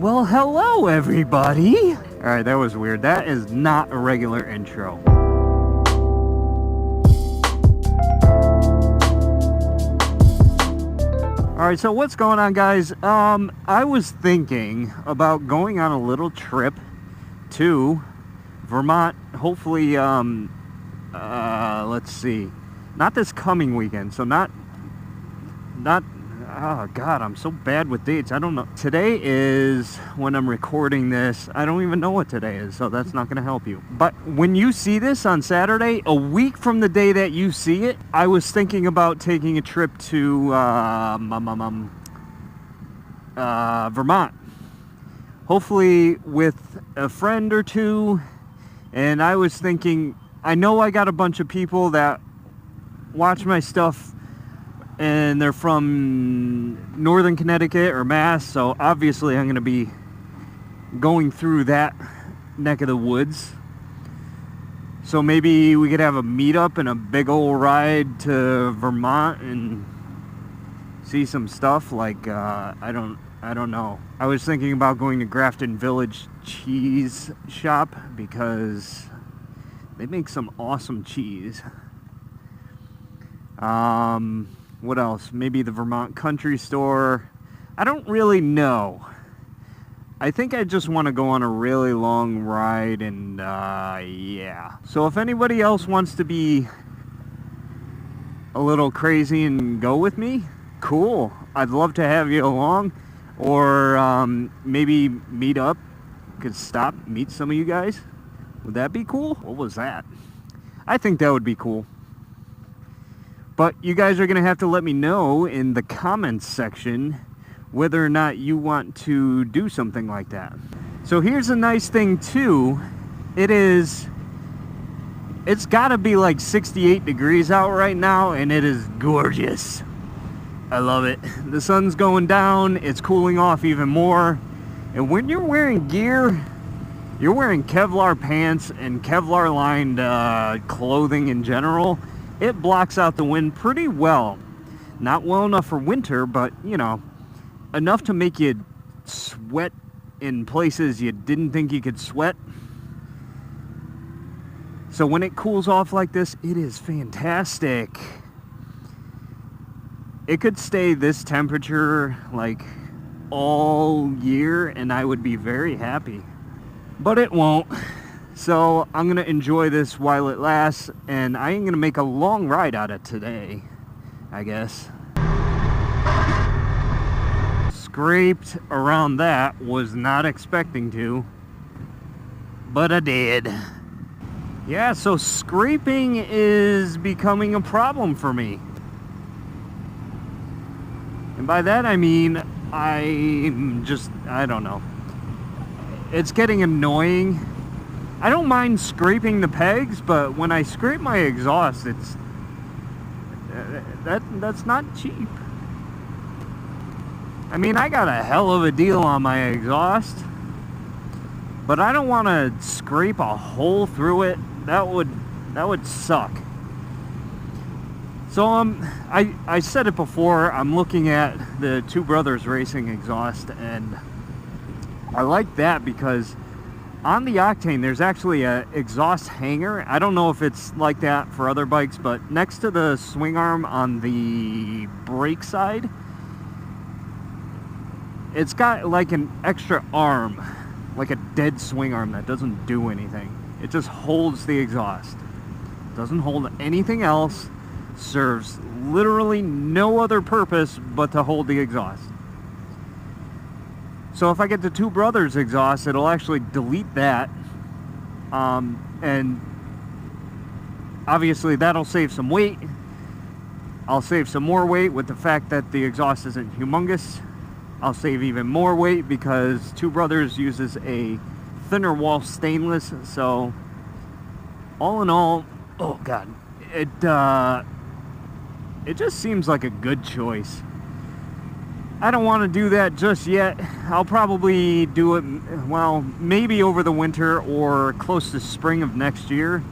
Well, hello everybody! Alright, that was weird. That is not a regular intro. Alright, so what's going on, guys? I was thinking about going on a little trip to Vermont. Hopefully, let's see. Not this coming weekend, so not, oh God, I'm so bad with dates. I don't know. Today is when I'm recording this. I don't even know what today is, so that's not going to help you. But when you see this on Saturday, a week from the day that you see it, I was thinking about taking a trip to Vermont. Hopefully with a friend or two. And I was thinking, I know I got a bunch of people that watch my stuff and they're from Northern Connecticut or Mass, so obviously I'm going to be going through that neck of the woods. So maybe we could have a meetup and a big old ride to Vermont and see some stuff. Like I don't know. I was thinking about going to Grafton Village Cheese Shop because they make some awesome cheese. What else? Maybe the Vermont Country Store. I don't really know. I think I just want to go on a really long ride and, yeah. So if anybody else wants to be a little crazy and go with me, cool. I'd love to have you along. Or, maybe meet up. Could stop, meet some of you guys. Would that be cool? What was that? I think that would be cool. But you guys are going to have to let me know in the comments section whether or not you want to do something like that. So here's a nice thing too. It's got to be like 68 degrees out right now, and it is gorgeous. I love it. The sun's going down. It's cooling off even more. And when you're wearing gear, you're wearing Kevlar pants and Kevlar lined clothing in general. It blocks out the wind pretty well. Not well enough for winter, but, you know, enough to make you sweat in places you didn't think you could sweat. So when it cools off like this, it is fantastic. It could stay this temperature, like, all year, and I would be very happy. But it won't. So I'm going to enjoy this while it lasts, and I ain't going to make a long ride out of today, I guess. Scraped around that, was not expecting to, but I did. Yeah, so scraping is becoming a problem for me. And by that I mean, I don't know. It's getting annoying. I don't mind scraping the pegs, but when I scrape my exhaust, it's that's not cheap. I mean, I got a hell of a deal on my exhaust, but I don't want to scrape a hole through it. That would suck. So I said it before, I'm looking at the Two Brothers Racing exhaust, and I like that because on the Octane, there's actually a exhaust hanger. I don't know if it's like that for other bikes, but next to the swing arm on the brake side, it's got like an extra arm, like a dead swing arm that doesn't do anything. It just holds the exhaust. Doesn't hold anything else. Serves literally no other purpose but to hold the exhaust. So if I get the Two Brothers exhaust, it'll actually delete that. And obviously that'll save some weight. I'll save some more weight with the fact that the exhaust isn't humongous. I'll save even more weight because Two Brothers uses a thinner wall stainless. So all in all, oh God, it just seems like a good choice. I don't want to do that just yet. I'll probably do it, well, maybe over the winter or close to spring of next year.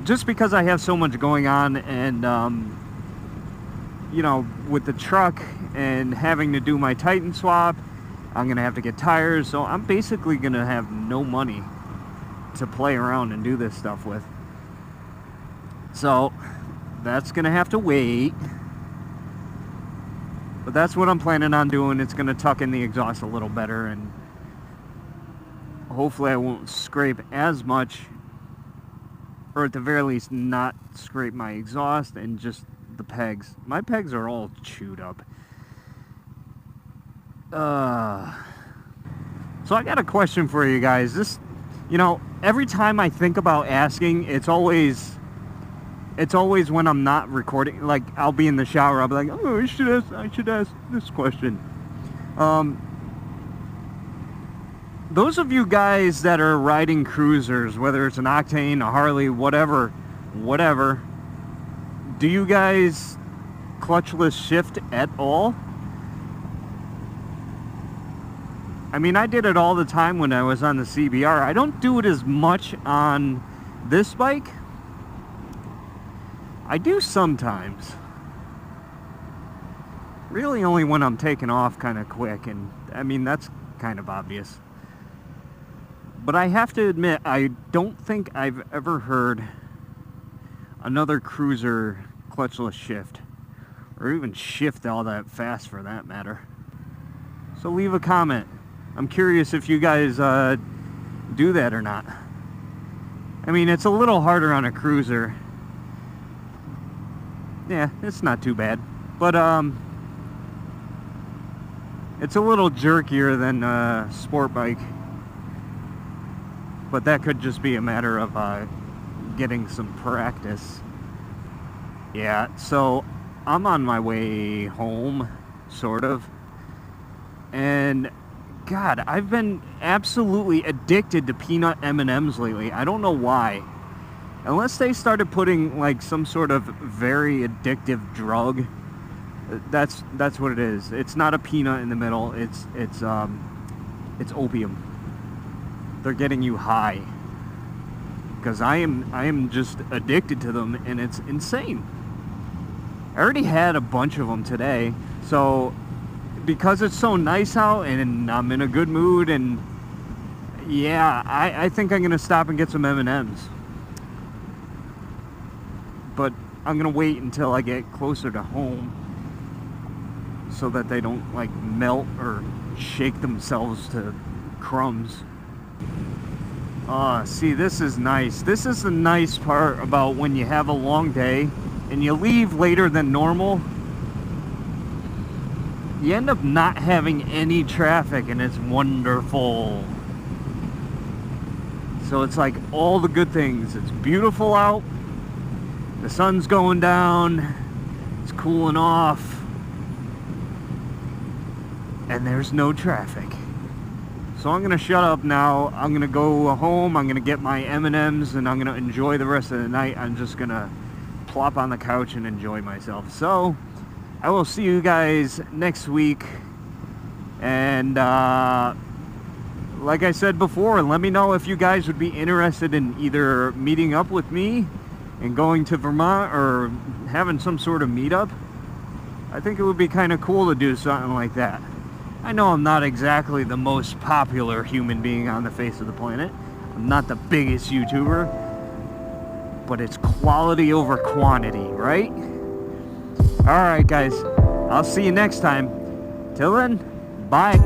Just because I have so much going on, and, you know, with the truck and having to do my Titan swap I'm going to have to get tires, so I'm basically going to have no money to play around and do this stuff with. So that's going to have to wait. But that's what I'm planning on doing. It's going to tuck in the exhaust a little better, and hopefully I won't scrape as much, or at the very least not scrape my exhaust and just the pegs. My pegs are all chewed up. So I got a question for you guys. This, you know, every time I think about asking, it's always when I'm not recording. Like, I'll be in the shower, I'll be like, oh, I should ask this question. Those of you guys that are riding cruisers, whether it's an Octane, a Harley, whatever, do you guys clutchless shift at all? I mean, I did it all the time when I was on the CBR. I don't do it as much on this bike. I do sometimes. Really only when I'm taking off kind of quick, and I mean, that's kind of obvious. But I have to admit, I don't think I've ever heard another cruiser clutchless shift, or even shift all that fast for that matter. So leave a comment. I'm curious if you guys do that or not. I mean, it's a little harder on a cruiser. Yeah, it's not too bad. But it's a little jerkier than a sport bike. But that could just be a matter of getting some practice. Yeah, so I'm on my way home, sort of. And God, I've been absolutely addicted to peanut M&Ms lately. I don't know why. Unless they started putting like some sort of very addictive drug. That's what it is. It's not a peanut in the middle. It's opium. They're getting you high. Because I am just addicted to them, and it's insane. I already had a bunch of them today, so because it's so nice out and I'm in a good mood, and yeah, I think I'm gonna stop and get some M&Ms. But I'm gonna wait until I get closer to home so that they don't like melt or shake themselves to crumbs. See, this is nice. This is the nice part about when you have a long day and you leave later than normal. You end up not having any traffic, and it's wonderful. So it's like all the good things. It's beautiful out. The sun's going down. It's cooling off. And there's no traffic. So I'm going to shut up now. I'm going to go home. I'm going to get my M&Ms, and I'm going to enjoy the rest of the night. I'm just going to plop on the couch and enjoy myself. So I will see you guys next week. And like I said before, let me know if you guys would be interested in either meeting up with me and going to Vermont, or having some sort of meetup. I think it would be kind of cool to do something like that. I know I'm not exactly the most popular human being on the face of the planet. I'm not the biggest YouTuber. But it's quality over quantity, right? Alright guys, I'll see you next time. Till then, bye.